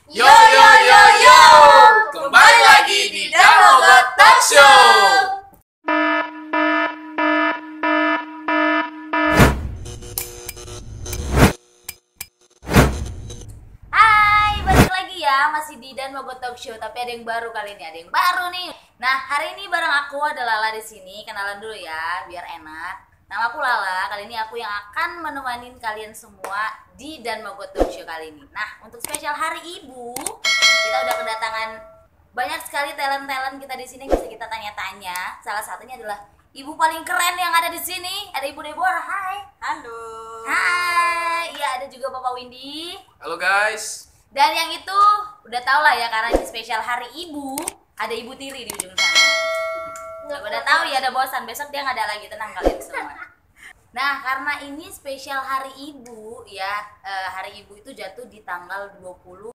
Yo yo yo yo, kembali lagi di Damogot Talk Show. Hai, balik lagi ya, masih di Dan Mogot Talk Show, tapi ada yang baru kali ini, ada yang baru nih. Nah, hari ini bareng aku ada Lala di sini. Kenalan dulu ya, biar enak. Nama aku Lala. Kali ini aku yang akan menemani kalian semua di Dan Mogot Talk Show kali ini. Nah, untuk spesial Hari Ibu, kita udah kedatangan banyak sekali talent-talent kita di sini yang bisa kita tanya-tanya. Salah satunya adalah ibu paling keren yang ada di sini. Ada Ibu Deborah. Hai. Halo. Hai. Iya, ada juga Bapak Windy. Halo guys. Dan yang itu udah tau lah ya, karena ini spesial Hari Ibu, ada Ibu Tiri di ujung sana. Udah tahu ya, ada bosan, besok dia nggak ada lagi, tenang kalian semua. Nah, karena ini spesial Hari Ibu ya, Hari Ibu itu jatuh di tanggal 20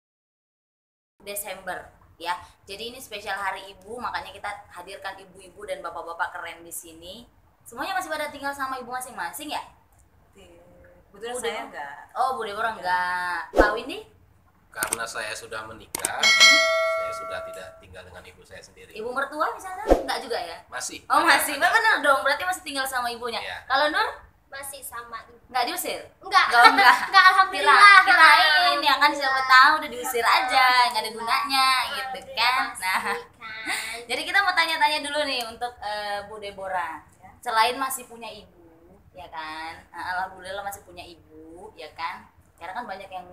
Desember ya. Jadi ini spesial Hari Ibu, makanya kita hadirkan ibu-ibu dan bapak-bapak keren di sini. Semuanya masih pada tinggal sama ibu masing-masing ya? Betul, saya enggak. Oh, Bu Deborah enggak. Pak Windy? Karena saya sudah menikah, saya sudah tidak tinggal dengan ibu saya sendiri. Ibu mertua misalnya? Enggak juga ya? Masih. Oh masih, Ada. bener dong, berarti masih tinggal sama ibunya. Iya. Kalau Nur? Masih sama ibu. Nggak diusir? Enggak. Enggak. Enggak, alhamdulillah. Kirain ya kan, siapa tahu udah diusir aja, nggak ada gunanya gitu kan. Nah, jadi kita mau tanya-tanya dulu nih untuk Bu Deborah. Selain masih punya ibu, ya kan? Nah, alhamdulillah masih punya ibu, ya kan? Karena kan banyak yang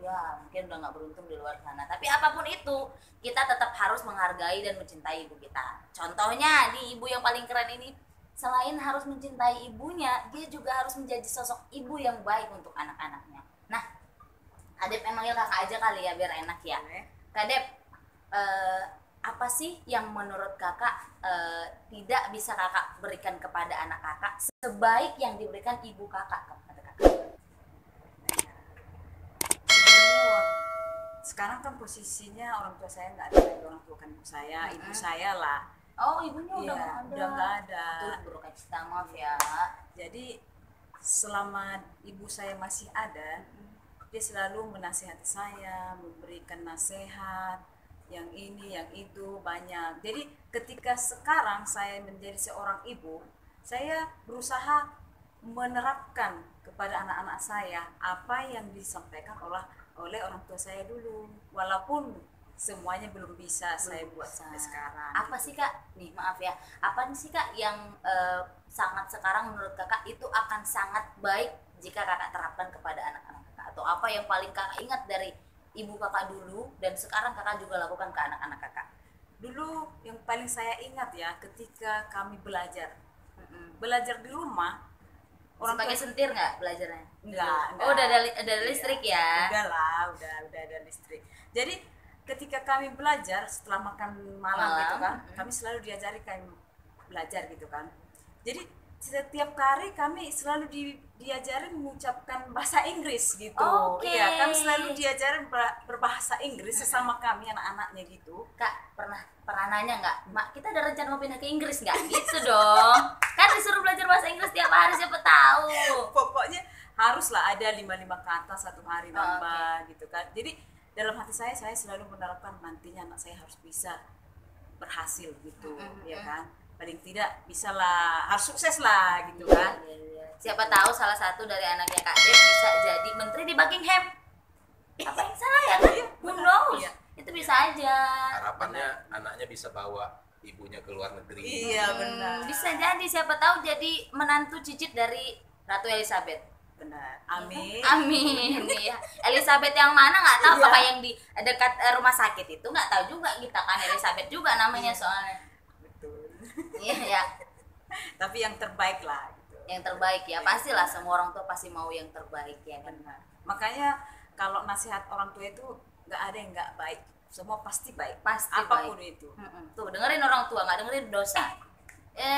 ya mungkin udah nggak beruntung di luar sana. Tapi apapun itu, kita tetap harus menghargai dan mencintai ibu kita. Contohnya nih, ibu yang paling keren ini, selain harus mencintai ibunya, dia juga harus menjadi sosok ibu yang baik untuk anak-anaknya. Nah, Kadep emangnya kakak aja kali ya, biar enak ya. Kadep, apa sih yang menurut kakak tidak bisa kakak berikan kepada anak kakak sebaik yang diberikan ibu kakak kepada kakak? Sebenarnya sekarang kan posisinya orang tua saya nggak ada lagi, orang tua kan ibu saya, ibu saya lah. Oh, ibunya udah Iya, nggak ada. udah nggak ada. Betul, berkata maaf ya. Jadi selama ibu saya masih ada, dia selalu menasihati saya, memberikan nasihat, yang ini, yang itu banyak. Jadi ketika sekarang saya menjadi seorang ibu, saya berusaha menerapkan kepada anak-anak saya apa yang disampaikan oleh orang tua saya dulu, walaupun semuanya belum bisa saya buat sampai sekarang. Apa sih kak? Nih maaf ya. Apa sih kak yang sangat sekarang menurut kakak itu akan sangat baik jika kakak terapkan kepada anak-anak kakak? Atau apa yang paling kakak ingat dari ibu kakak dulu dan sekarang kakak juga lakukan ke anak-anak kakak? Dulu yang paling saya ingat ya, ketika kami belajar di rumah, Orang pakai sentir nggak belajarnya? Enggak. Oh, udah ada listrik ya? Udah lah, udah ada listrik. Jadi ketika kami belajar setelah makan malam gitu kan, kami selalu diajari kami belajar gitu kan. Jadi setiap hari kami selalu diajari mengucapkan bahasa Inggris gitu. Oke. Iya, kami selalu diajari berbahasa Inggris sesama kami anak-anaknya gitu. Kak, pernah nanya nggak, Mak, kita ada rencana mau pindah ke Inggris nggak? Gitu dong. Kan disuruh belajar bahasa Inggris tiap hari, siapa tahu. Pokoknya haruslah ada 5 kata satu hari nambah gitu kan. Jadi dalam hati saya selalu menerapkan nantinya anak saya harus bisa berhasil gitu, ya kan. Paling tidak bisa lah, harus sukses lah gitu kan. Iya. Siapa tahu salah satu dari anaknya Kak Dep bisa jadi menteri di Buckingham. Apa yang salah ya kan? Who knows? Iya. Itu bisa aja. Harapannya anaknya bisa bawa ibunya ke luar negeri. Iya benar. Bisa jadi, siapa tahu jadi menantu cicit dari Ratu Elizabeth. Benar. Amin. Amin. Iya. Elizabeth yang mana nggak tahu, Iya. apakah yang di dekat rumah sakit itu nggak tahu juga kita kan, Elizabeth juga namanya soalnya. Betul. Iya ya. Tapi yang terbaik lah gitu. Yang terbaik ya, pastilah semua orang tua pasti mau yang terbaik ya kan. Benar. Makanya kalau nasihat orang tua itu nggak ada yang nggak baik, semua pasti baik, Pasti apapun baik. itu. Tuh dengerin orang tua, nggak dengerin dosa.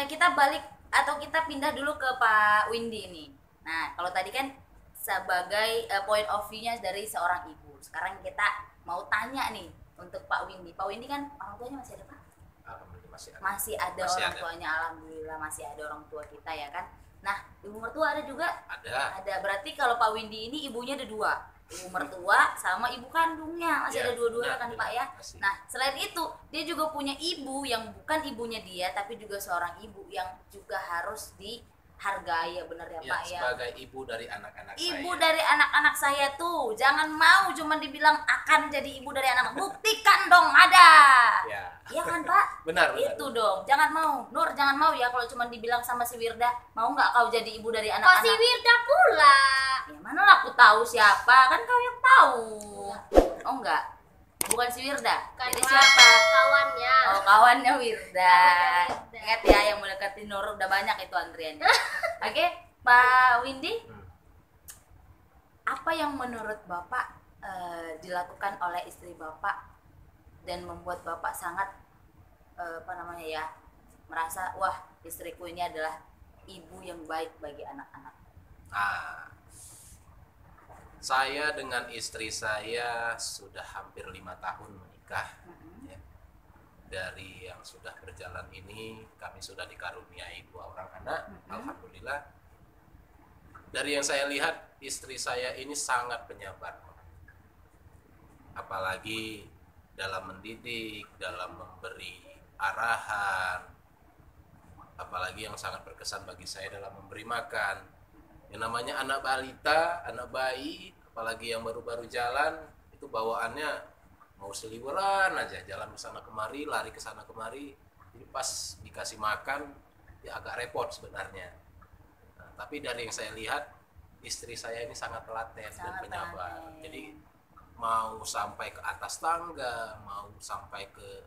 Kita balik atau kita pindah dulu ke Pak Windy ini. Nah, kalau tadi kan sebagai point of view-nya dari seorang ibu, sekarang kita mau tanya nih untuk Pak Windy. Pak Windy kan orang tuanya masih ada, Pak? Alhamdulillah masih ada. Masih ada Masih orang ada. tuanya, alhamdulillah masih ada orang tua kita ya kan. Nah, ibu mertua ada juga? Ada. Ada. Berarti kalau Pak Windy ini ibunya ada dua. ibu mertua sama ibu kandungnya, masih Ya, ada dua-duanya benar, kan benar, Pak ya. masih. Nah selain itu dia juga punya ibu yang bukan ibunya dia, tapi juga seorang ibu yang juga harus dihargai ya, benar ya Ya, Pak ya. sebagai ibu dari anak-anak Ibu saya. dari anak-anak saya tuh, jangan mau cuma dibilang akan jadi ibu dari anak, buktikan dong ada. Ya. Iya kan Pak? Benar, benar. Itu dong, jangan mau. Nur jangan mau ya kalau cuma dibilang sama si Wirda, mau nggak kau jadi ibu dari Kok si anak-anak? Wirda pula? Ya mana lah aku tahu siapa, kan kau yang tahu. Oh enggak, bukan si Wirda. Kan Jadi Pak, siapa? kawannya. Oh kawannya Wirda. Kawannya Wirda. Ingat ya yang mendekati Nur udah banyak itu antriannya. Oke, Pak Windy, apa yang menurut Bapak dilakukan oleh istri Bapak dan membuat Bapak sangat merasa wah istriku ini adalah ibu yang baik bagi anak-anak. Nah, saya dengan istri saya sudah hampir 5 tahun menikah. Ya. Dari yang sudah berjalan ini, kami sudah dikaruniai 2 orang anak, alhamdulillah. Dari yang saya lihat, istri saya ini sangat penyabar. Apalagi dalam mendidik, dalam memberi arahan, apalagi yang sangat berkesan bagi saya dalam memberi makan. Yang namanya anak balita, anak bayi, apalagi yang baru-baru jalan, itu bawaannya mau seliweran aja, jalan ke sana kemari, lari ke sana kemari. Jadi pas dikasih makan, ya agak repot sebenarnya. Nah, tapi dari yang saya lihat, istri saya ini sangat telaten dan penyabar. telaten. Jadi mau sampai ke atas tangga, mau sampai ke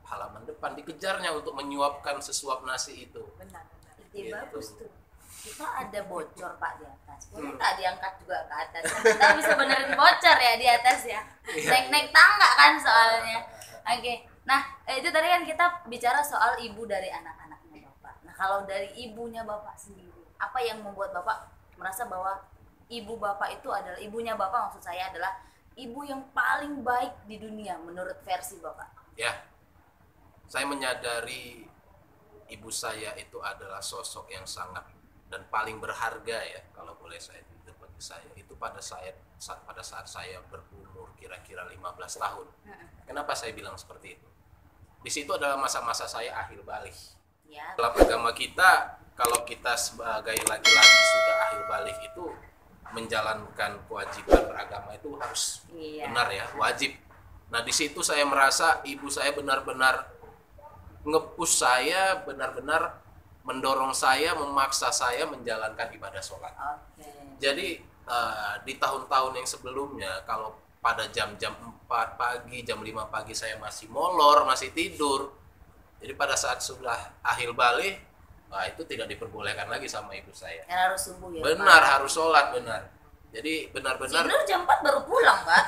halaman depan, dikejarnya untuk menyuapkan sesuap nasi itu. Benar. Ide Gitu. bagus tuh. Kita ada bocor Pak di atas. Boleh nggak diangkat juga ke atas? Kita bisa benerin bocor ya di atas ya. Naik-naik tangga kan soalnya. Oke. Nah, itu tadi kan kita bicara soal ibu dari anak-anaknya Bapak. Nah, kalau dari ibunya Bapak sendiri, apa yang membuat Bapak merasa bahwa ibu Bapak itu adalah ibunya Bapak, maksud saya adalah ibu yang paling baik di dunia menurut versi Bapak? Ya, saya menyadari ibu saya itu adalah sosok yang sangat dan paling berharga ya, kalau boleh saya jujur bagi saya. Itu pada saat saya berumur kira-kira 15 tahun. Kenapa saya bilang seperti itu? Di situ adalah masa-masa saya akhir balik. Ya. Dalam agama kita, kalau kita sebagai laki-laki sudah akhir balik itu menjalankan kewajiban beragama itu harus Iya. benar ya, wajib. Nah, di situ saya merasa ibu saya benar-benar nge-push saya, benar-benar mendorong saya, memaksa saya menjalankan ibadah sholat. Oke. Jadi di tahun-tahun yang sebelumnya, kalau pada jam-jam 4 pagi, jam 5 pagi saya masih molor, masih tidur. Jadi pada saat sudah akhir balik, itu tidak diperbolehkan lagi sama ibu saya. Karena harus subuh ya. Benar, Pak? harus sholat, benar. Jadi Si benar-benar Nur jam 4 baru pulang, Pak.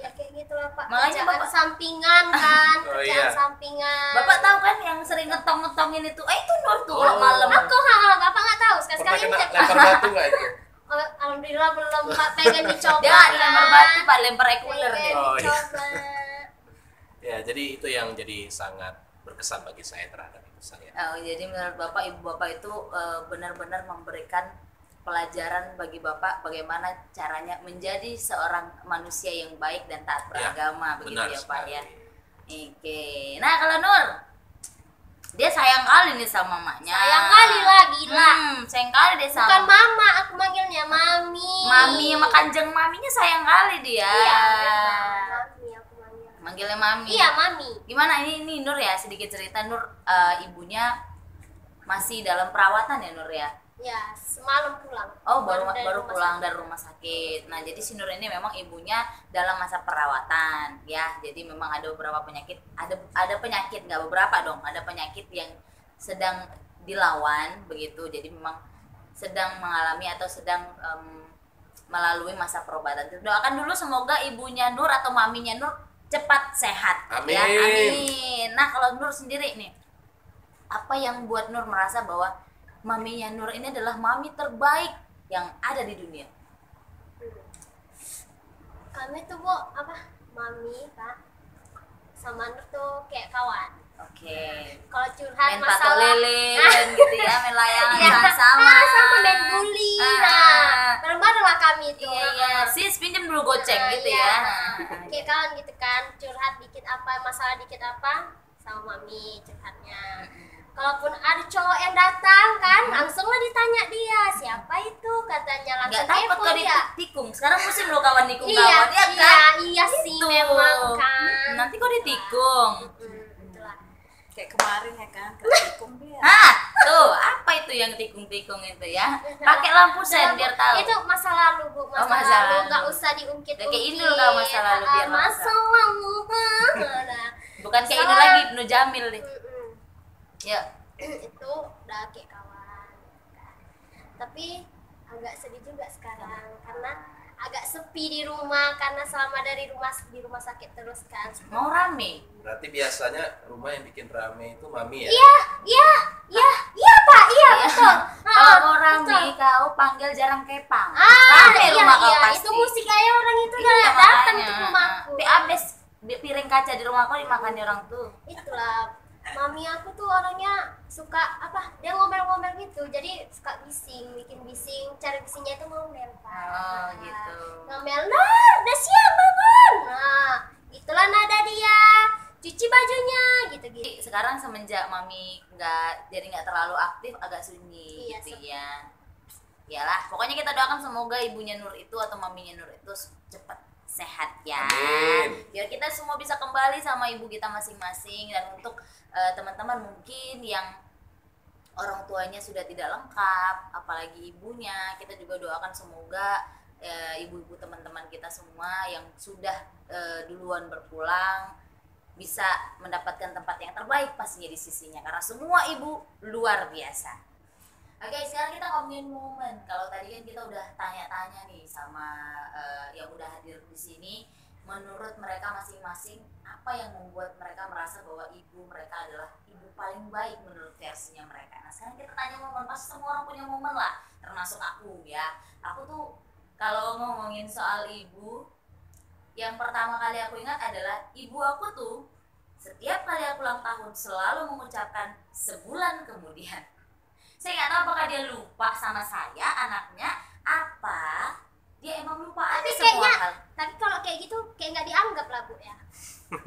Ya kayak gitu lah Pak. Makanya Kerjaan Bapak- sampingan kan, Oh, kerjaan iya. sampingan. Bapak tahu kan yang sering ngetong-ngetongin itu? Itu Nur tuh Oh. malam. Aku Bapak nggak tahu sekali pernah sekali kena cek. lempar batu nggak itu? Oh, alhamdulillah belum Pak, pengen dicoba. Dia nggak dilempar batu, Pak, lempar ekuler Pengen deh. Oh, iya. dicoba. Ya, jadi itu yang jadi sangat berkesan bagi saya terhadap ibu saya. Oh, jadi menurut Bapak, ibu Bapak itu benar-benar memberikan pelajaran bagi Bapak bagaimana caranya menjadi seorang manusia yang baik dan taat beragama, begitu benar ya Pak sekali. ya. Oke. Nah, kalau Nur, dia sayang kali nih sama mamanya. Sayang kali lah, gila. Sayang kali dia sama. Bukan mama, aku manggilnya mami. Mami sama kanjeng maminya sayang kali dia. Iya, memang. Mami aku manggil. Manggilnya mami. Iya, mami. Gimana ini Nur ya, sedikit cerita Nur, ibunya masih dalam perawatan ya Nur ya? Ya, semalam pulang. Oh, baru dari baru rumah pulang sakit. dari rumah sakit. Nah, jadi si Nur ini memang ibunya dalam masa perawatan ya. Jadi memang ada beberapa penyakit, ada penyakit, nggak beberapa dong, ada penyakit yang sedang dilawan begitu. Jadi memang sedang mengalami atau sedang melalui masa perobatan. Doakan dulu semoga ibunya Nur atau maminya Nur cepat sehat. Amin. Ya, amin. Nah, kalau Nur sendiri nih, apa yang buat Nur merasa bahwa maminya Nur ini adalah mami terbaik yang ada di dunia? Kami tuh Bu, apa? Mami, Pak. sama Nur tuh kayak kawan. Oke. Kalau curhat Main patok masalah lele dan gitu ya, main layangan Iya. sama-sama. sama main bully. Nah, bareng-bareng lah kami itu. Iya iya, sis pinjam dulu goceng gitu Iya. ya. Kayak kawan gitu kan, curhat dikit apa, masalah dikit apa, sama mami curhatnya. Kalaupun ada cowok yang datang kan, langsunglah ditanya dia, siapa itu? Katanya Nggak langsung takut kepo kau dia. ditikung. Sekarang musim lo kawan nikung Iya, kawan ya iya, kan? iya sih Gitu. memang kan. Nanti kau ditikung. Itulah. Kayak kemarin ya kan, ketikung dia. Ah, tuh apa itu yang tikung-tikung itu ya? Pakai lampu sen biar tahu. Itu masa lalu bu, masa, masa lalu lalu. nggak usah diungkit. Udah kayak Indul kau masa lalu, biar masa masa. lalu. Nah, Bukan kayak ini Salah. lagi Ibnu Jamil deh. Ya. itu udah kayak kawan kan. Tapi agak sedih juga sekarang karena agak sepi di rumah karena selama di rumah sakit terus kan. Mau rame. Berarti biasanya rumah yang bikin rame itu mami ya? Iya pak, iya betul. Kalau mau betul. rame kau panggil jarang kepang. Ah, Rame iya, rumah kau iya. pasti. Itu musik kayak orang itu Iya, udah datang makanya. ke rumahku. Tapi abis piring kaca di rumah kau dimakan orang tuh. Itulah mami aku tuh orangnya suka apa, dia ngomel-ngomel gitu, jadi suka bising, bikin bising, cara bisingnya itu ngomel pak. Oh, gitu. Ngomel, Nar, udah siap bangun. Nah, itulah nada dia, cuci bajunya gitu-gitu. Jadi sekarang semenjak mami jadi nggak terlalu aktif, agak sunyi Iya, gitu ya. Iyalah, pokoknya kita doakan semoga ibunya Nur itu atau maminya Nur itu cepat sehat ya. Amin. Biar kita semua bisa kembali sama ibu kita masing-masing. Dan untuk teman-teman mungkin yang orang tuanya sudah tidak lengkap, apalagi ibunya, kita juga doakan semoga ibu-ibu teman-teman kita semua yang sudah duluan berpulang bisa mendapatkan tempat yang terbaik pastinya di sisinya, karena semua ibu luar biasa. Oke, sekarang kita ngomongin momen. Kalau tadi kan kita udah tanya-tanya nih sama yang udah hadir di sini, menurut mereka masing-masing apa yang membuat mereka merasa bahwa ibu mereka adalah ibu paling baik menurut versinya mereka. Nah, sekarang kita tanya momen. Pasti semua orang punya momen lah, termasuk aku ya. Aku tuh kalau ngomongin soal ibu, yang pertama kali aku ingat adalah ibu aku tuh setiap kali aku ulang tahun selalu mengucapkan sebulan kemudian. Saya nggak tahu apakah dia lupa sama saya anaknya, apa dia emang lupa aja Tapi semua kayaknya, hal. tapi kalau kayak gitu kayak nggak dianggap lah bu ya.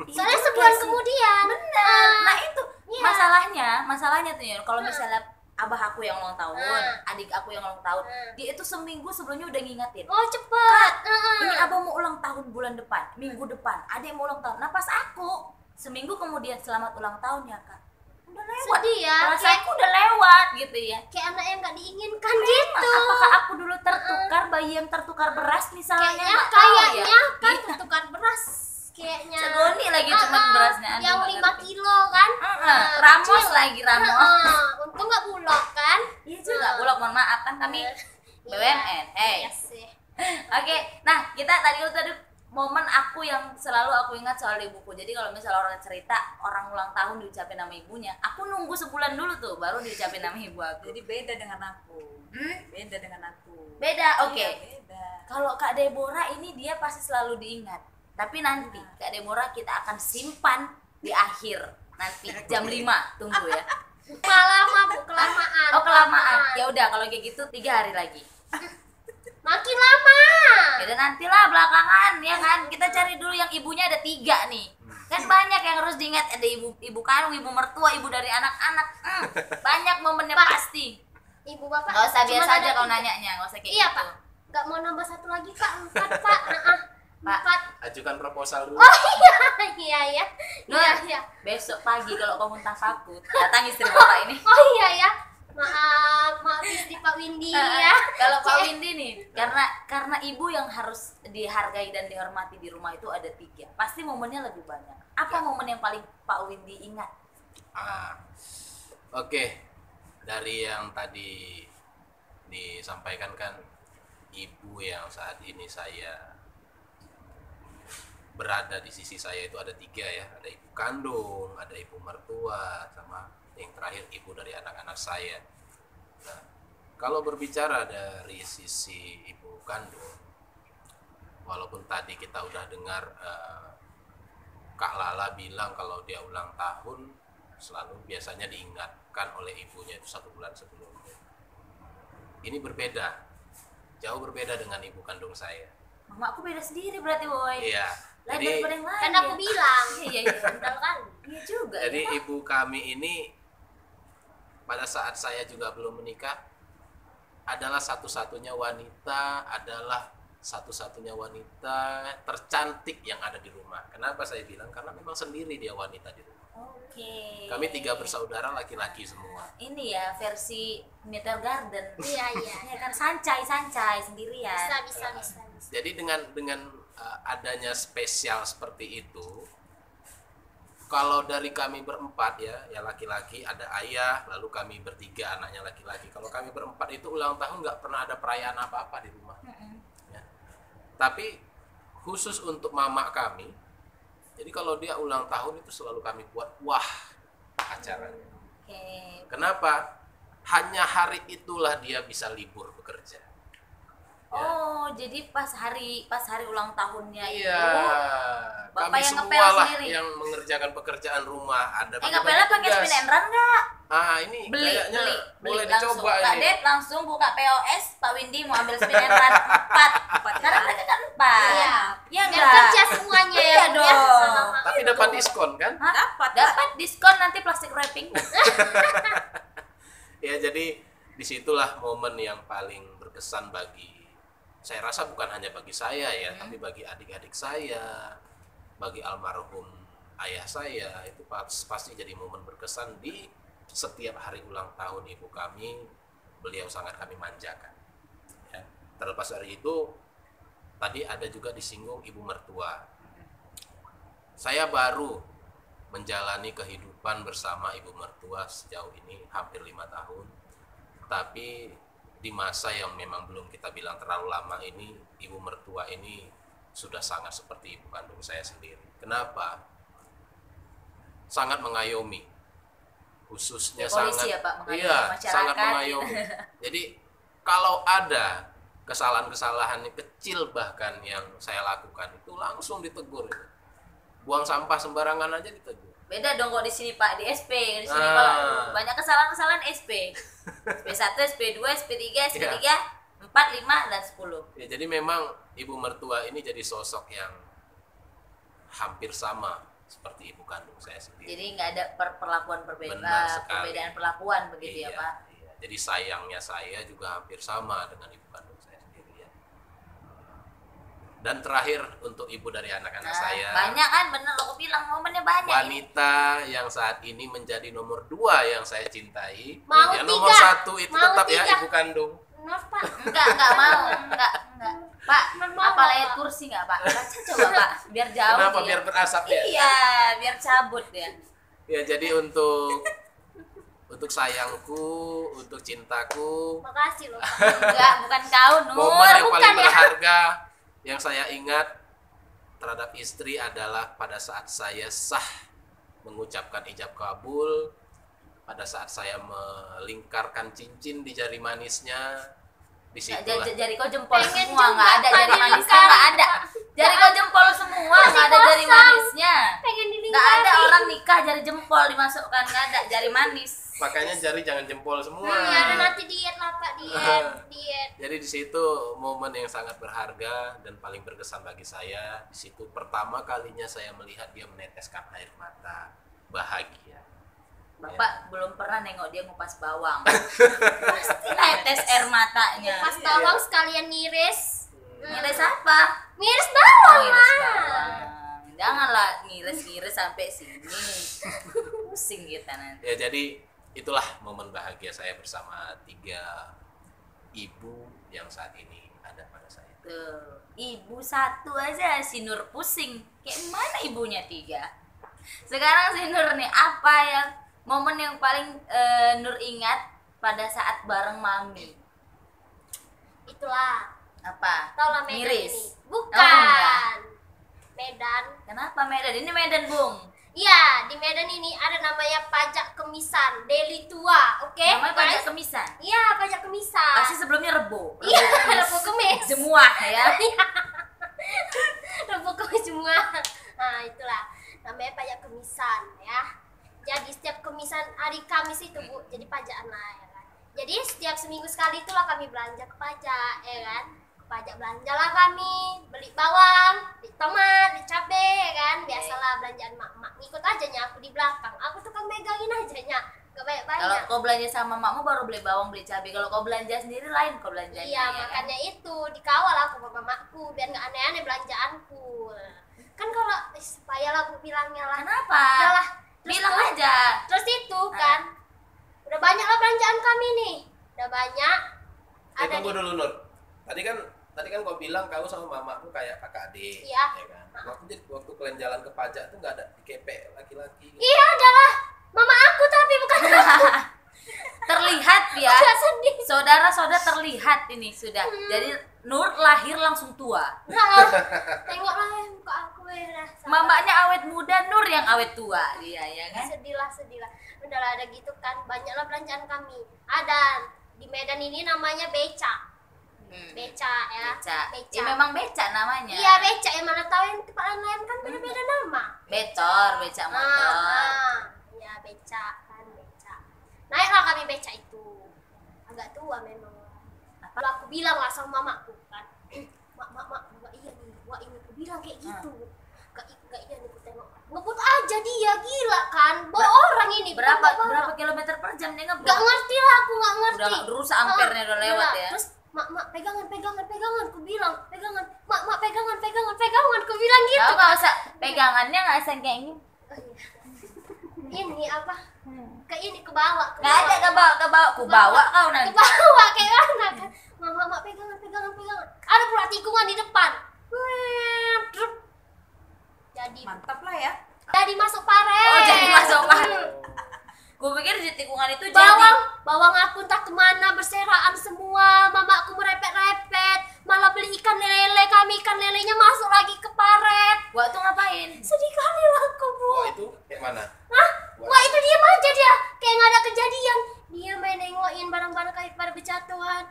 Itu Soalnya juga sebulan sih. kemudian. Bener. Nah itu Iya. masalahnya tuh ya, kalau misalnya abah aku yang ulang tahun, adik aku yang ulang tahun, dia itu seminggu sebelumnya udah ngingetin. Oh cepet. Ini abah mau ulang tahun bulan depan, minggu depan, adik mau ulang tahun. Nah pas aku seminggu kemudian selamat ulang tahun ya kak, udah lewat. Sedih ya. Perasaanku udah lewat gitu ya. Kayak anak yang nggak diinginkan Memang, gitu. apakah aku dulu tertukar bayi yang tertukar beras misalnya? Kayaknya Nggak tahu ya. kayaknya kan Iya. tukar beras kayaknya. Segoni lagi cuman berasnya Anda Yang nggak 5 ngerti. kilo kan. Ramos kecil. lagi Ramos. Untung nggak bulog kan. Iya juga, bulog, mohon maaf kan kami BUMN. Iya sih. Oke, nah kita tadi momen aku yang selalu aku ingat soal ibuku. Jadi kalau misalnya orang cerita orang ulang tahun diucapin nama ibunya, aku nunggu sebulan dulu tuh baru diucapin nama ibu aku. Jadi beda dengan aku. Beda dengan aku. Beda, oke. Iya, beda. Kalau Kak Deborah ini dia pasti selalu diingat. Tapi nanti Kak Deborah kita akan simpan di akhir nanti jam 5. Tunggu ya. Lama bu, kelamaan. Oh kelamaan. Ya udah kalau kayak gitu 3 hari lagi. Makin lama. Ya udah nantilah belakangan ya kan. Kita cari dulu yang ibunya ada 3 nih. Kan banyak yang harus diingat, ada ibu kandung, ibu mertua, ibu dari anak-anak. Banyak momennya Pak. pasti. Ibu bapak. Gak usah cuma biasa ada aja kau 3. nanyanya, gak usah kayak Iya gitu. pak. Gak mau nambah 1 lagi pak. 4 pak. Pak. 4. Ajukan proposal dulu. Iya ya. Nur, Iya iya. besok pagi kalau kau muntah takut, datang istri bapak ini. Oh iya ya. Maaf istri Pak Windy ya. Kalau Pak Windy nih, karena ibu yang harus dihargai dan dihormati di rumah itu ada 3. Pasti momennya lebih banyak. Apa momen yang paling Pak Windy ingat? Oke. Dari yang tadi disampaikan kan, ibu yang saat ini saya berada di sisi saya itu ada 3 ya. Ada ibu kandung, ada ibu mertua, sama yang terakhir ibu dari anak-anak saya. Nah, kalau berbicara dari sisi ibu kandung, walaupun tadi kita udah dengar Kak Lala malah bilang kalau dia ulang tahun selalu biasanya diingatkan oleh ibunya itu 1 bulan sebelumnya. Ini berbeda, jauh berbeda dengan ibu kandung saya. Mama aku beda sendiri berarti, boy. Iya. Lain Jadi daripada yang lain. Kan aku ya. bilang. Iya. Betul kan? Iya juga. Jadi ya. ibu kami ini pada saat saya juga belum menikah adalah satu-satunya wanita tercantik yang ada di rumah. Kenapa saya bilang? Karena memang sendiri dia wanita di rumah. Oke. Kami 3 bersaudara laki-laki semua. Ini ya versi Meteor Garden. Iya. Ya kan sancai sendirian. Bisa. Jadi dengan adanya spesial seperti itu, kalau dari kami berempat ya laki-laki, ada ayah, lalu kami bertiga anaknya laki-laki. Kalau kami berempat itu ulang tahun nggak pernah ada perayaan apa-apa di rumah. Ya. Tapi khusus untuk mama kami, jadi kalau dia ulang tahun itu selalu kami buat acaranya. Oke. Kenapa? Hanya hari itulah dia bisa libur bekerja. Oh, jadi pas hari ulang tahunnya Iya, itu Bapak kami yang semua ngepel lah sendiri? yang mengerjakan pekerjaan rumah. Ada ngepelnya pakai tugas. spin and run nggak? Ini Beli kayaknya boleh langsung. dicoba Kak ini. Ded langsung buka POS, Pak Windy mau ambil spin and run 4. Karena mereka kan 4. Iya. Iya Biar enggak? kerja semuanya Iya ya. dong. Biar sama. Tapi dapat diskon kan? Hah? Dapat. Dapat diskon nanti plastik wrapping. Ya jadi disitulah momen yang paling berkesan bagi, saya rasa bukan hanya bagi saya ya, tapi bagi adik-adik saya, bagi almarhum ayah saya, itu pasti jadi momen berkesan di setiap hari ulang tahun ibu kami. Beliau sangat kami manjakan. Ya. Terlepas dari itu, tadi ada juga disinggung ibu mertua. Saya baru menjalani kehidupan bersama ibu mertua sejauh ini hampir 5 tahun. Tapi di masa yang memang belum kita bilang terlalu lama ini, ibu mertua ini sudah sangat seperti ibu kandung saya sendiri. Kenapa? Sangat mengayomi, khususnya Polisi sangat, ya, Pak, mengayomi iya, masyarakat. sangat mengayomi. Jadi kalau ada kesalahan-kesalahan kecil bahkan yang saya lakukan itu langsung ditegur. Buang sampah sembarangan aja ditegur. Beda dong kok di sini Pak, di SP. Di sini kalau banyak kesalahan-kesalahan SP. SP1, SP2, SP3, SP3, 4, 5 dan 10. Ya, jadi memang ibu mertua ini jadi sosok yang hampir sama seperti ibu kandung saya sendiri. Jadi nggak ada perlakuan Benar sekali. perbedaan perlakuan begitu ya Iya, Pak. iya. Jadi sayangnya saya juga hampir sama dengan ibu kandung saya sendiri ya. Dan terakhir untuk ibu dari anak-anak saya, Banyak kan, bener aku bilang momennya banyak. wanita yang saat ini menjadi nomor 2 yang saya cintai. Mau Ya, nomor 1 tiga. itu Mau tetap ya tiga. ibu kandung. North Pak. Enggak mau, enggak. Pak, Mau, apa layar Pak. kursi enggak Pak? Baca coba Pak, biar jauh Kenapa dia. biar berasap ya? Iya, biar cabut ya. Ya jadi untuk sayangku, untuk cintaku, Makasih loh. Enggak, bukan kau Nur. momen yang bukan paling ya. berharga yang saya ingat terhadap istri adalah pada saat saya sah mengucapkan ijab kabul, pada saat saya melingkarkan cincin di jari manisnya, disitulah. Jari kau jempol Pengen semua, juga enggak ada Pak jari manisnya, dilingkar. enggak ada. Jari kau jempol semua, enggak ada jari kosong. manisnya. Pengen dilingkarin. Enggak ada orang nikah jari jempol dimasukkan, enggak ada jari manis. Makanya jari jangan jempol semua. Ada nanti diet lah Pak, diet. Jadi di situ momen yang sangat berharga dan paling berkesan bagi saya. Di situ pertama kalinya saya melihat dia meneteskan air mata bahagia. Bapak belum pernah nengok dia ngupas bawang. Pasti netes air matanya. Pas bawang sekalian ngiris. Ngiris apa? Ngiris bawang, Ngiris Mas. bawang. Janganlah ngiris-ngiris sampai sini. Pusing kita nanti. Ya jadi itulah momen bahagia saya bersama 3 ibu yang saat ini ada pada saya. Tuh, ibu 1 aja si Nur pusing. Kayak mana ibunya 3? Sekarang si Nur nih, apa yang momen yang paling Nur ingat pada saat bareng Mami? Itulah. Apa? Tahu lah Medan Ngiris. ini. Oh, enggak. Bukan. Medan. Kenapa Medan? Ini Medan, Bung. Iya, di Medan ini ada namanya pajak kemisan, Deli Tua, oke? Namanya pajak guys? kemisan. Iya, pajak kemisan. Pasti sebelumnya Rebo. Iya, Kemis. Rebo Kemis. Jemuah ya. Rebo Kemis semua. Nah, itulah. namanya pajak kemisan ya. Jadi setiap kemisan hari Kamis itu Bu, jadi pajakan lah ya kan. Jadi setiap seminggu sekali itulah kami belanja ke pajak ya kan. Ke pajak belanjalah kami, beli bawang, beli tomat, beli cabe ya kan. Biasalah belanjaan mak-mak. Ngikut aja nya aku di belakang. Aku tukang megangin aja nya. Gak Kalau banyak-banyak. kau belanja sama makmu baru beli bawang, beli cabai. Kalau kau belanja sendiri lain kau belanjanya. Iya, ya kan? makanya itu dikawal aku sama mamaku biar nggak aneh-aneh belanjaanku. Kan kalau supaya lah aku bilangnya lah. Kenapa? Udah lah, Bilang tuh- aja. Terus itu kan, udah banyak lah belanjaan kami nih. Udah banyak. Ada Tunggu di- dulu Nur. Tadi kan kau bilang kau sama mamaku kayak kakak adik, Iya. ya kan? Waktu kalian jalan ke pajak tuh nggak ada dikepek laki-laki. Iya, adalah mama aku tapi bukan aku. Terlihat ya. Agak sedih. Saudara-saudara terlihat ini sudah. Jadi Nur lahir langsung tua. Nah, tengoklah muka aku ya. Mamanya awet muda, Nur yang awet tua dia ya kan. Sedih lah. Udahlah ada gitu kan, banyaklah belanjaan kami. Ada di Medan ini namanya beca. Beca ya. Beca. Ya memang beca namanya. Iya beca, yang mana tahu yang tempat lain kan beda-beda nama. Becor, beca motor. Ya beca kan beca. Naiklah kami beca itu. Agak tua memang. Lalu aku bilang lah sama mamaku kan, mak, gak iya nih, wah ini aku bilang kayak gitu. Gak iya nih, aku tengok. Ngebut aja dia, gila kan. Bawa orang ini. Berapa kilometer per jam dia ngebut? Gak ngerti lah, aku gak ngerti. Udah berusaha ampernya udah lewat ya. Terus mak pegangan, aku bilang pegangan, mak pegangan, aku bilang gitu. Tahu nggak usah pegangannya nggak usah kayak ini. Oh, iya. Ini apa? Ke ini ke bawah. Nggak ada ke bawah, ku bawa kau Ke nanti. bawah kayak mana kan? Mak pegangan. Ada pula tikungan di depan. Drup. Jadi Mantap lah ya. masuk paret. Oh, jadi masuk paret. Hmm. Gue pikir di tikungan itu Bawang aku entah kemana berseraan semua. Mamaku merepet-repet, malah beli ikan lele. Kami ikan lelenya masuk lagi ke paret. Wah tuh ngapain? Sedih kali lah aku Bu. Wah itu kayak mana? Hah? Wah itu diam aja dia, kayak nggak ada kejadian. Dia main nengokin barang-barang kayak pada berjatuhan.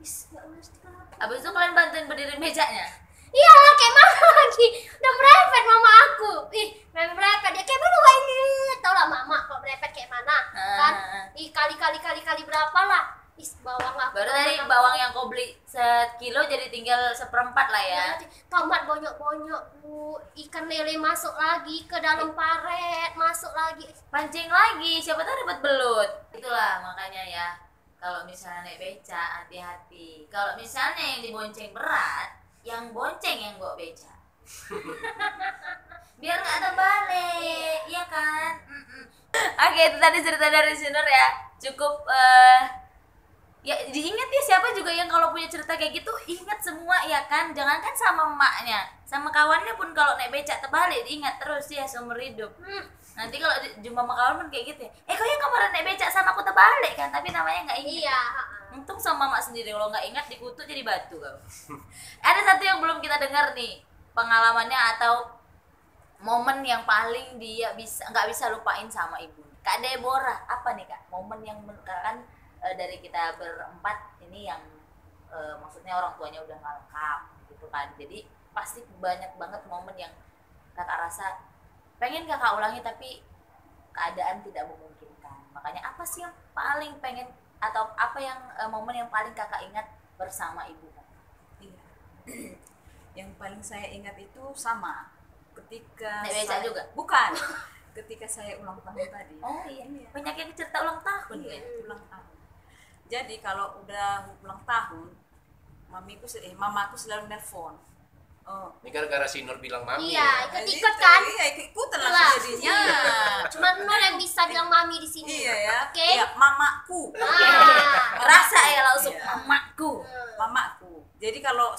Nggak ngerti kenapa. Abis itu kalian bantuin berdiri mejanya? Iya lah, kayak mana lagi? Udah merepet mama aku. Ih, merepet dia kayak mana wah ini? Tau lah mama kalau merepet kayak mana? Kan? Ih kali berapa lah? Ih bawang aku. Baru tadi bawang yang kau beli sekilo jadi tinggal seperempat lah ya. Tomat bonyok-bonyok Bu. Ikan lele masuk lagi ke dalam paret, masuk lagi. Pancing lagi, siapa tahu dapat belut. Itulah makanya ya. Kalau misalnya naik beca hati-hati. Kalau misalnya yang dibonceng berat, yang bonceng yang bawa beca. Biar nggak terbalik, iya kan? Oke, itu tadi cerita dari Sinur ya. Cukup ya diingat ya, siapa juga yang kalau punya cerita kayak gitu ingat semua ya kan, jangankan sama emaknya, sama kawannya pun kalau naik becak terbalik diingat terus ya seumur hidup. Nanti kalau jumpa sama kawan pun kayak gitu ya, kau yang kemarin naik becak sama aku terbalik kan, tapi namanya nggak ingat. Iya. Untung sama mak sendiri, kalau nggak ingat dikutuk jadi batu kau. Ada satu yang belum kita dengar nih pengalamannya atau momen yang paling dia nggak bisa lupain sama ibu. Kak Deborah, apa nih Kak momen yang kan dari kita berempat ini yang maksudnya orang tuanya udah nggak lengkap gitu kan, jadi pasti banyak banget momen yang kakak rasa pengen kakak ulangi tapi keadaan tidak memungkinkan. Makanya apa sih yang paling pengen atau apa yang momen yang paling kakak ingat bersama ibu Kak? Iya. Yang paling saya ingat itu sama ketika Naik beca juga? Bukan. Ketika saya ulang tahun tadi. Oh iya, banyak yang cerita ulang tahun ya. Ulang tahun. Jadi kalau udah ulang tahun, mamaku selalu nelpon. Oh, Ini gara-gara si Nur bilang mami Iya, ya. ikut kan? Iya, ikutan Itulah. langsung jadinya. Cuma Nur yang bisa bilang mami di sini. Iya ya. Oke. Iya, mamaku. Rasa ya langsung Iya. emakku. Mamaku. Jadi kalau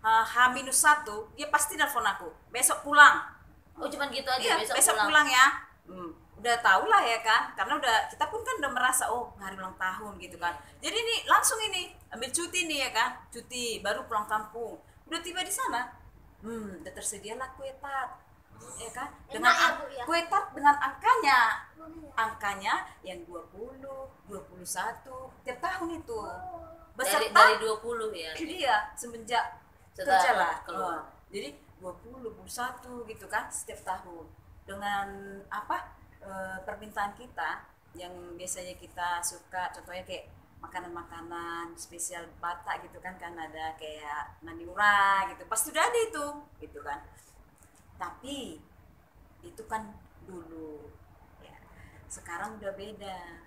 H-1 dia pasti nelpon aku. Besok pulang. Oh cuman gitu aja, Iya, besok pulang ya. Udah tau lah ya kan, karena kita pun kan udah merasa oh hari ulang tahun gitu kan. Jadi nih langsung ini ambil cuti nih ya kan, cuti baru pulang kampung. Udah tiba di sana, udah tersedialah kue tart, ya kan? Dengan Enak ya, Bu, ya? kue tart dengan angkanya yang 20, 21 tiap tahun itu. Beserta dari 20 ya. dia semenjak Setelah kerja lah. keluar. Jadi 20, 21 gitu kan setiap tahun. dengan apa permintaan kita yang biasanya kita suka, contohnya kayak makanan-makanan spesial Batak gitu kan ada kayak naniura gitu, pasti udah ada itu gitu kan. Tapi itu kan dulu ya, sekarang udah beda.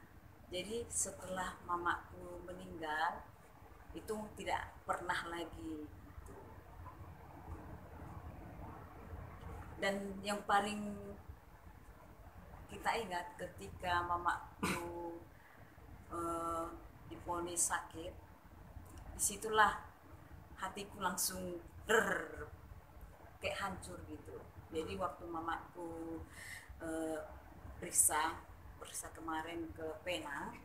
Jadi setelah mamaku meninggal itu tidak pernah lagi. Dan yang paling kita ingat ketika mamaku divonis sakit, disitulah hatiku langsung kayak hancur gitu. Jadi waktu mamaku periksa kemarin ke Penang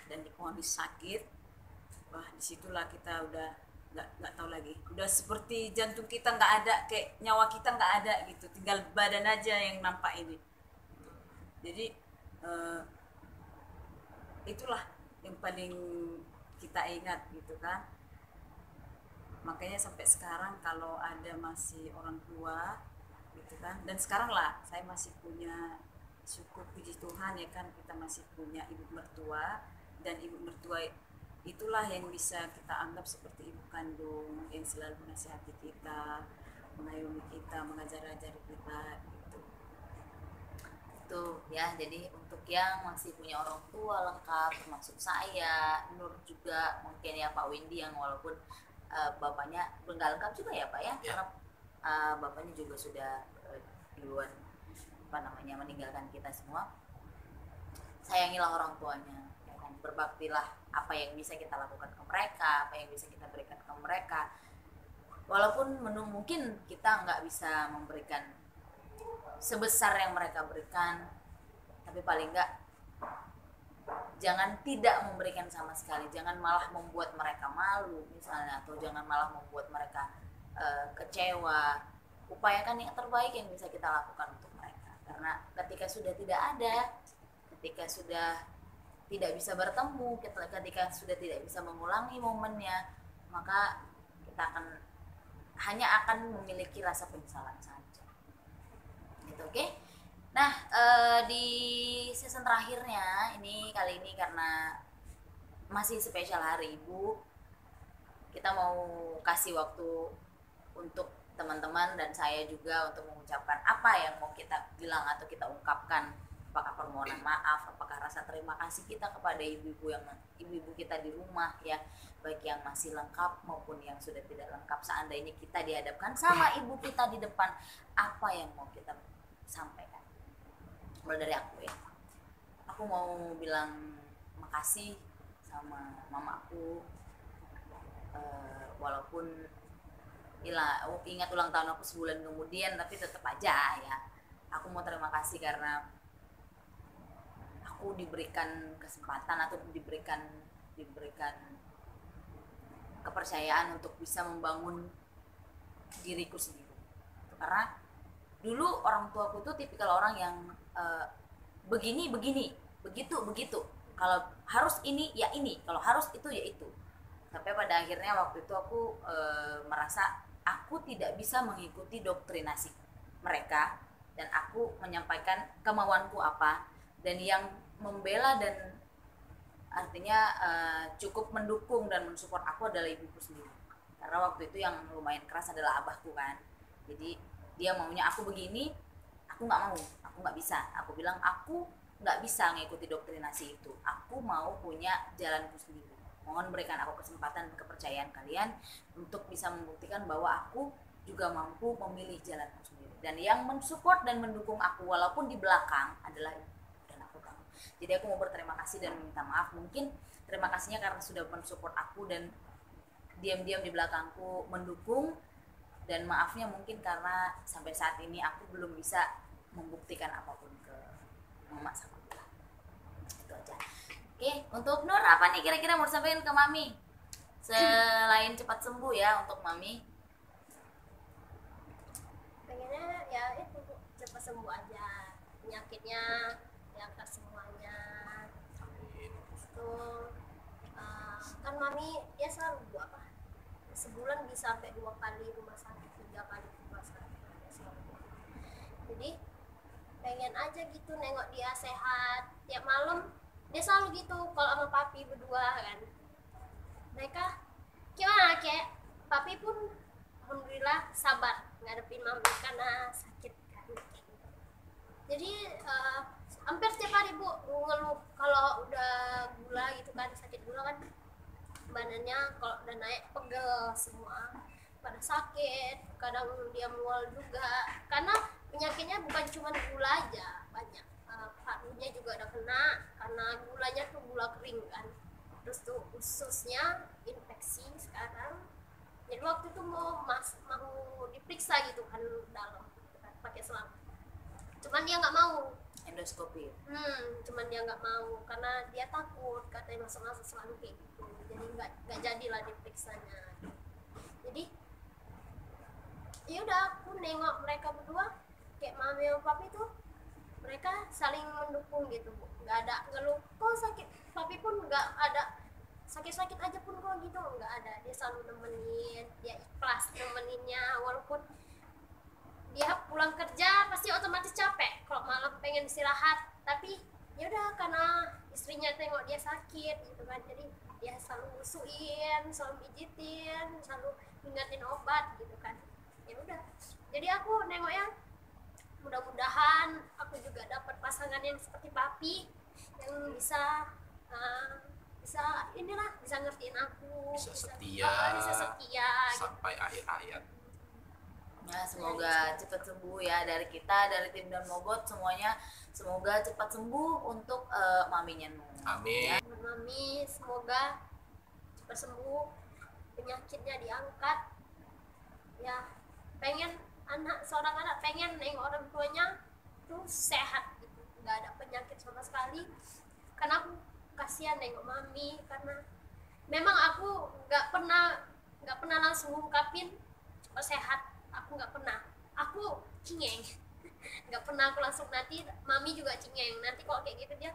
dan divonis sakit, wah disitulah kita udah nggak tahu lagi, udah seperti jantung kita nggak ada, kayak nyawa kita nggak ada gitu, tinggal badan aja yang nampak ini. Jadi itulah yang paling kita ingat gitu kan. Makanya sampai sekarang kalau ada masih orang tua gitu kan, dan sekarang lah saya masih punya, syukur puji Tuhan ya kan, kita masih punya ibu mertua, dan ibu mertua itulah yang bisa kita anggap seperti ibu kandung yang selalu menasihati kita, mengayomi kita, mengajar-ajari kita gitu. Itu ya, jadi untuk yang masih punya orang tua lengkap termasuk saya, Nur juga mungkin ya, Pak Windy yang walaupun bapaknya nggak lengkap juga ya Pak ya, karena bapaknya juga sudah duluan meninggalkan kita semua. Sayangilah orang tuanya ya kan, berbaktilah, apa yang bisa kita lakukan ke mereka, apa yang bisa kita berikan ke mereka, walaupun mungkin kita nggak bisa memberikan sebesar yang mereka berikan, tapi paling nggak jangan tidak memberikan sama sekali, jangan malah membuat mereka malu misalnya, atau jangan malah membuat mereka kecewa. Upayakan yang terbaik yang bisa kita lakukan untuk mereka, karena ketika sudah tidak ada, ketika sudah tidak bisa bertemu, ketika sudah tidak bisa mengulangi momennya, maka kita hanya akan memiliki rasa penyesalan saja gitu. Oke. Nah, di season terakhirnya ini, kali ini karena masih spesial Hari Ibu, kita mau kasih waktu untuk teman-teman dan saya juga untuk mengucapkan apa yang mau kita bilang atau kita ungkapkan, apakah permohonan maaf, apakah rasa terima kasih kita kepada ibu-ibu kita di rumah ya, baik yang masih lengkap maupun yang sudah tidak lengkap. Seandainya kita dihadapkan sama ibu kita di depan, apa yang mau kita sampaikan? Mulai dari aku ya, aku mau bilang makasih sama mamaku, walaupun ingat ulang tahun aku sebulan kemudian, tapi tetap aja ya, aku mau terima kasih karena aku diberikan kesempatan atau diberikan kepercayaan untuk bisa membangun diriku sendiri. Karena dulu orang tuaku tuh tipikal orang yang begini, begitu. Kalau harus ini ya ini, kalau harus itu ya itu. Sampai pada akhirnya waktu itu aku merasa aku tidak bisa mengikuti doktrinasi mereka, dan aku menyampaikan kemauanku apa, dan yang membela dan artinya cukup mendukung dan mensupport aku adalah ibuku sendiri. Karena waktu itu yang lumayan keras adalah abahku kan. Jadi dia maunya aku begini, aku nggak mau, aku nggak bisa. Aku bilang aku nggak bisa mengikuti doktrinasi itu. Aku mau punya jalanku sendiri. Mohon berikan aku kesempatan dan kepercayaan kalian untuk bisa membuktikan bahwa aku juga mampu memilih jalanku sendiri. Dan yang mensupport dan mendukung aku walaupun di belakang adalah ibu dan aku kamu. Jadi aku mau berterima kasih dan minta maaf. Mungkin terima kasihnya karena sudah mensupport aku dan diam-diam di belakangku mendukung, dan maafnya mungkin karena sampai saat ini aku belum bisa membuktikan apapun ke mama sama papa. Itu aja. Oke, untuk Nur apa nih kira-kira mau disampaikan ke Mami? Selain cepat sembuh ya untuk Mami. Pengennya ya itu cepat sembuh aja, penyakitnya ya enggak semuanya. Itu kan Mami ya selalu sebulan bisa sampai 2 kali rumah sakit, 3 kali rumah sakit. Jadi pengen aja gitu nengok dia sehat. Tiap malam dia selalu gitu kalau sama papi berdua kan. Mereka gimana, kayak papi pun alhamdulillah sabar ngadepin mami karena sakit kan. Jadi hampir setiap hari bu ngeluh kalau udah gula gitu kan, sakit gula kan badannya kalau udah naik pegel semua, pada sakit, kadang dia mual juga karena penyakitnya bukan cuma gula aja, banyak parunya juga udah kena karena gulanya tuh gula kering kan, terus tuh ususnya infeksi sekarang. Jadi waktu itu mau diperiksa gitu kan dalam gitu kan, pakai selang, cuman dia nggak mau. Endoskopi. Cuman dia nggak mau karena dia takut katanya masuk-masuk selang kayak gitu, jadi nggak jadilah diperiksanya. Jadi ya udah aku nengok mereka berdua kayak mami sama papi tuh mereka saling mendukung gitu bu, nggak ada ngeluh kok sakit, papi pun nggak ada sakit-sakit aja pun kok gitu, nggak ada. Dia selalu nemenin, dia ikhlas nemeninnya walaupun dia pulang kerja pasti otomatis capek kalau malam pengen istirahat, tapi ya udah karena istrinya tengok dia sakit gitu kan, jadi dia selalu ngusuin, selalu pijitin, selalu ingetin obat gitu kan. Ya udah, jadi aku nengoknya mudah-mudahan aku juga dapat pasangan yang seperti papi yang bisa bisa ngertiin aku, bisa setia, bisa setia sampai akhir hayat. Ya, semoga cepat sembuh ya dari kita, dari tim Don Mogot semuanya, semoga cepat sembuh untuk maminya Nuh. Amin. Ya. Mami semoga cepat sembuh, penyakitnya diangkat. Ya, pengen seorang anak pengen nengok orang tuanya tuh sehat gitu, nggak ada penyakit sama sekali. Karena aku kasihan nengok mami, karena memang aku nggak pernah langsung ngungkapin cepat sehat. Aku nggak pernah, aku cingeng, nggak pernah aku langsung, nanti mami juga cingeng, nanti kalau kayak gitu dia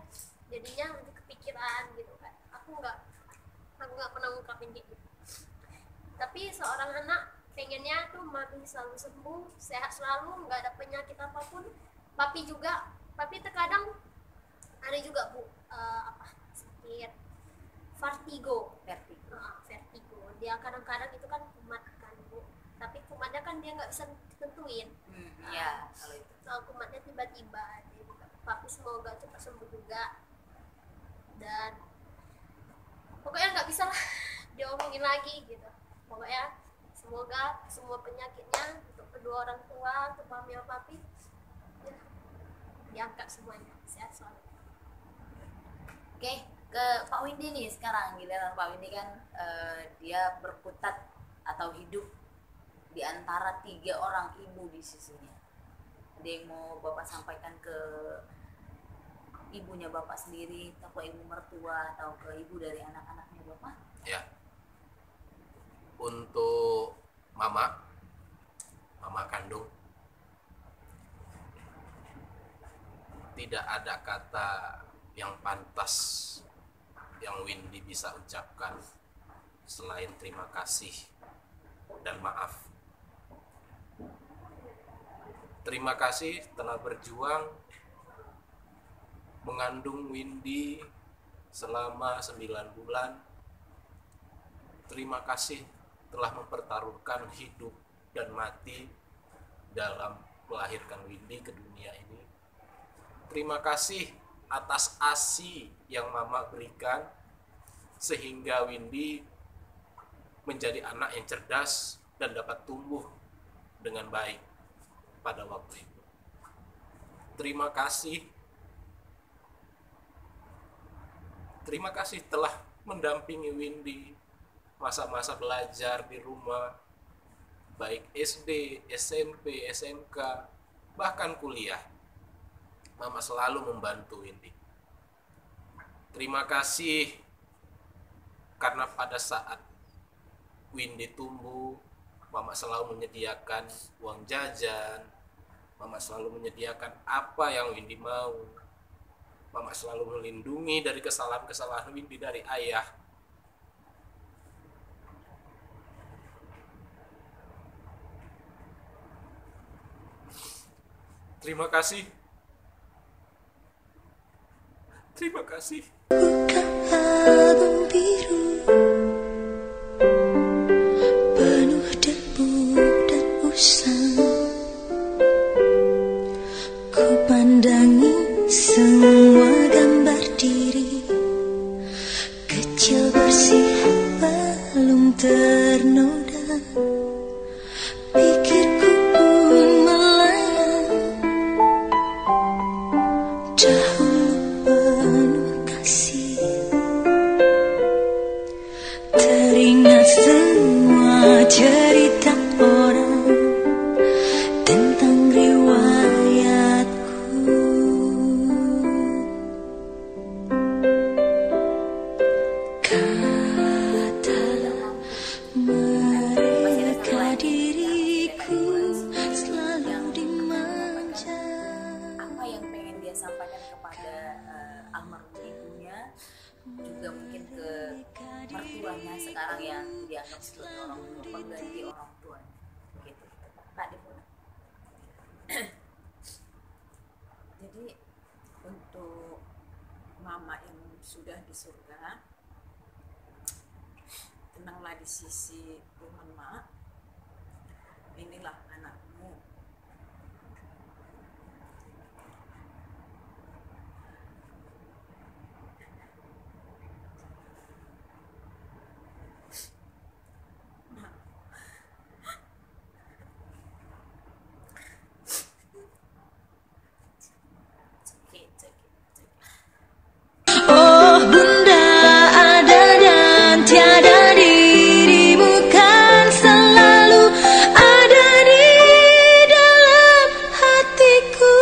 jadinya nanti kepikiran gitu kan. Aku nggak pernah ngungkapin kayak gitu. Tapi seorang anak pengennya tuh mami selalu sembuh, sehat selalu, nggak ada penyakit apapun. Papi terkadang ada juga bu sakit vertigo. Dia kadang-kadang itu kan kumat kan bu, tapi kumatnya kan dia nggak bisa ditentuin. Ya, kalau itu. Kumatnya tiba-tiba. Jadi papi semoga cepat sembuh juga, dan pokoknya nggak bisa lah diomongin lagi gitu. Pokoknya semoga semua penyakitnya untuk kedua orang tua, untuk mami dan papi ya, diangkat semuanya, sehat selalu. Oke, ke Pak Windy nih sekarang. Giliran Pak Windy kan dia berkutat atau hidup di antara 3 orang ibu di sisinya. Ada yang mau Bapak sampaikan ke ibunya Bapak sendiri, atau ke ibu mertua, atau ke ibu dari anak-anaknya Bapak? Ya, untuk mama kandung, tidak ada kata yang pantas yang Windy bisa ucapkan selain terima kasih dan maaf. Terima kasih telah berjuang mengandung Windy selama 9 bulan. Terima kasih telah mempertaruhkan hidup dan mati dalam melahirkan Windy ke dunia ini. Terima kasih atas ASI yang Mama berikan sehingga Windy menjadi anak yang cerdas dan dapat tumbuh dengan baik pada waktu itu. Terima kasih telah mendampingi Windy masa-masa belajar di rumah, baik SD, SMP, SMK, bahkan kuliah. Mama selalu membantu Windy. Terima kasih karena pada saat Windy tumbuh, Mama selalu menyediakan uang jajan, Mama selalu menyediakan apa yang Windy mau. Mama selalu melindungi dari kesalahan-kesalahan Windy dari ayah. Terima kasih Terima kasih. Agung biru penuh debu dan usang, ku pandangi semua gambar diri kecil bersih belum ternoda, pikirku pun melayang dahulu penuh kasih. Teringat semua cerita orang tentang riwayatku. Katalah mereka diriku selalu dimanja. Apa yang pengen dia sampaikan kepada almarhum ibunya, juga mungkin ke mertuanya sekarang yang dianggap sebagai orang tua, pengganti orang tuanya, gitu. Kak Dipuna. Jadi untuk mama yang sudah di surga, tenanglah di sisi Tuhan, Mak. Inilah anakmu. Oh bunda, ada dan tiada dirimu kan selalu ada di dalam hatiku.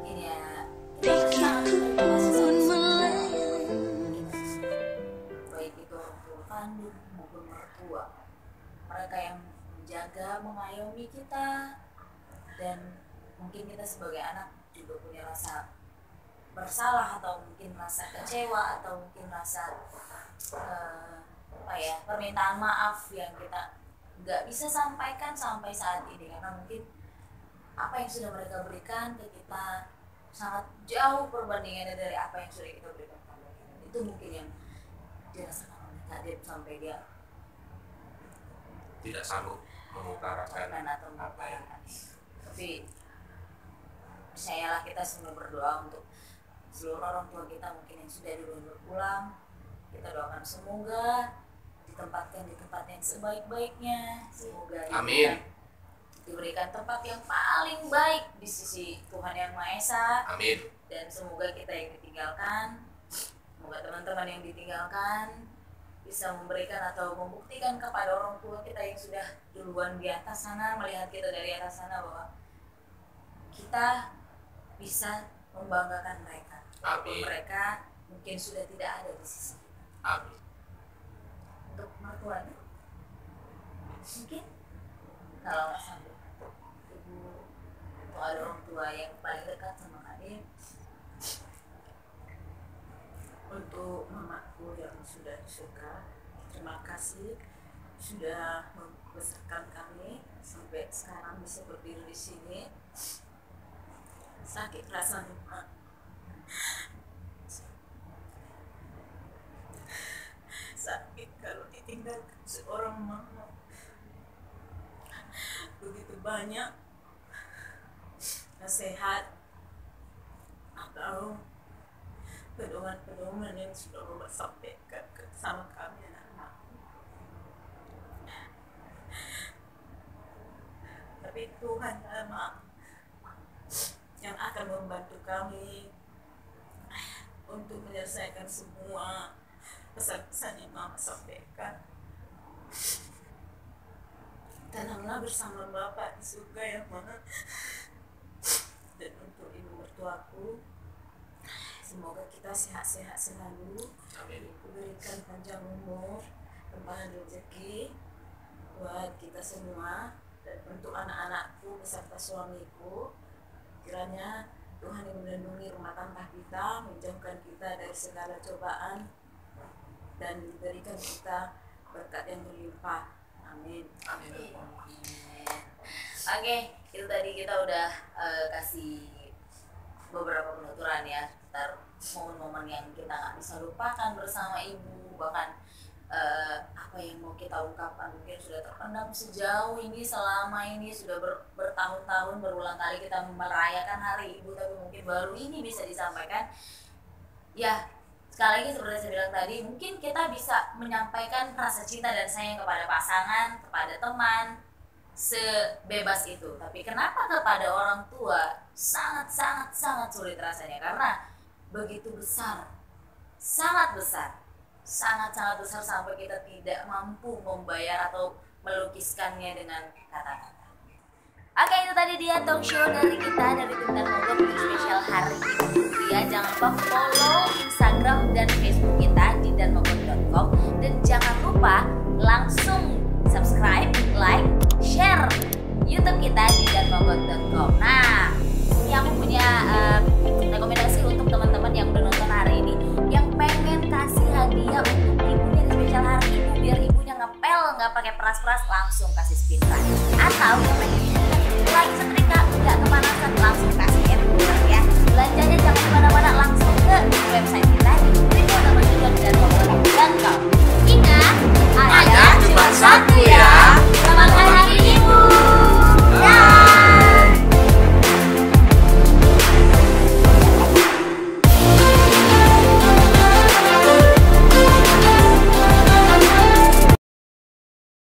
Ini ya, Pikirku pun melayang. baik itu orang tua kandung maupun mertua, mereka yang menjaga, mengayomi kita, dan mungkin kita sebagai anak juga punya rasa bersalah atau mungkin rasa kecewa atau mungkin rasa permintaan maaf yang kita nggak bisa sampaikan sampai saat ini, karena mungkin apa yang sudah mereka berikan ke kita sangat jauh perbandingannya dari apa yang sudah kita berikan kepada kita. Itu mungkin yang dirasakan oleh Kak Dep sampai dia Tidak sanggup mengutarakan atau apa yang mengutarakan. Tapi percayalah, kita semua berdoa untuk seluruh orang tua kita mungkin yang sudah duluan berpulang. Kita doakan semoga ditempatkan di tempat yang sebaik-baiknya, semoga Amin. diberikan tempat yang paling baik di sisi Tuhan Yang Maha Esa. Amin. Dan semoga kita yang ditinggalkan, semoga teman-teman yang ditinggalkan bisa memberikan atau membuktikan kepada orang tua kita yang sudah duluan di atas sana, melihat kita dari atas sana, bahwa kita bisa membanggakan mereka, walaupun Amin. mereka mungkin sudah tidak ada di sisi kita. Amin. Untuk mertuanya mungkin kalau nggak sanggup, ibu atau ada orang tua yang paling dekat sama adik. Untuk mamaku yang sudah di surga, terima kasih sudah membesarkan kami sampai sekarang bisa berdiri di sini. Sakit rasanya, Mak. Sakit kalau ditinggalkan seorang mama. Begitu banyak nasihat atau pedoman-pedoman yang sudah Bapak sampaikan sama kami anak-anak. Tapi Tuhan Mak yang akan membantu kami untuk menyelesaikan semua pesan-pesan yang Mama sampaikan. Tenanglah bersama Bapak di surga yang Maha. Dan untuk ibu mertuaku, kita sehat-sehat selalu, Amin. berikan panjang umur, limpahan rezeki buat kita semua dan untuk anak-anakku beserta suamiku. Kiranya Tuhan yang melindungi rumah tangga kita, menjauhkan kita dari segala cobaan dan berikan kita berkat yang berlimpah. Amin. Amin. Oke, itu tadi kita udah kasih beberapa penuturan ya, sekitar momen-momen yang kita nggak bisa lupakan bersama ibu, bahkan apa yang mau kita ungkapkan mungkin sudah terpendam sejauh ini, selama ini sudah bertahun-tahun berulang kali kita merayakan hari ibu, tapi mungkin baru ini bisa disampaikan. Ya, sekali lagi seperti saya bilang tadi, mungkin kita bisa menyampaikan rasa cinta dan sayang kepada pasangan, kepada teman, sebebas itu. Tapi kenapa kepada orang tua sangat sulit rasanya, karena begitu besar, sangat besar sampai kita tidak mampu membayar atau melukiskannya dengan kata-kata. Oke, itu tadi dia talk show dari kita, dari tim Dan Mogot untuk spesial hari ini. Ya, jangan lupa follow Instagram dan Facebook kita di danmogot.com, dan jangan lupa langsung subscribe, like, share YouTube kita di danmogot.com. Nah, ini aku punya rekomendasi untuk teman-teman yang udah nonton hari ini, yang pengen kasih hadiah untuk ibunya di spesial hari ini biar ibunya ngepel nggak pakai peras-peras, langsung kasih spin run. Atau yang pengen lagi setrika nggak kepanasan, langsung kasih air cooler ya. Belanjanya jangan kemana-mana, langsung ke website kita di www.danmogot.com. Ingat, ada cuma satu ya.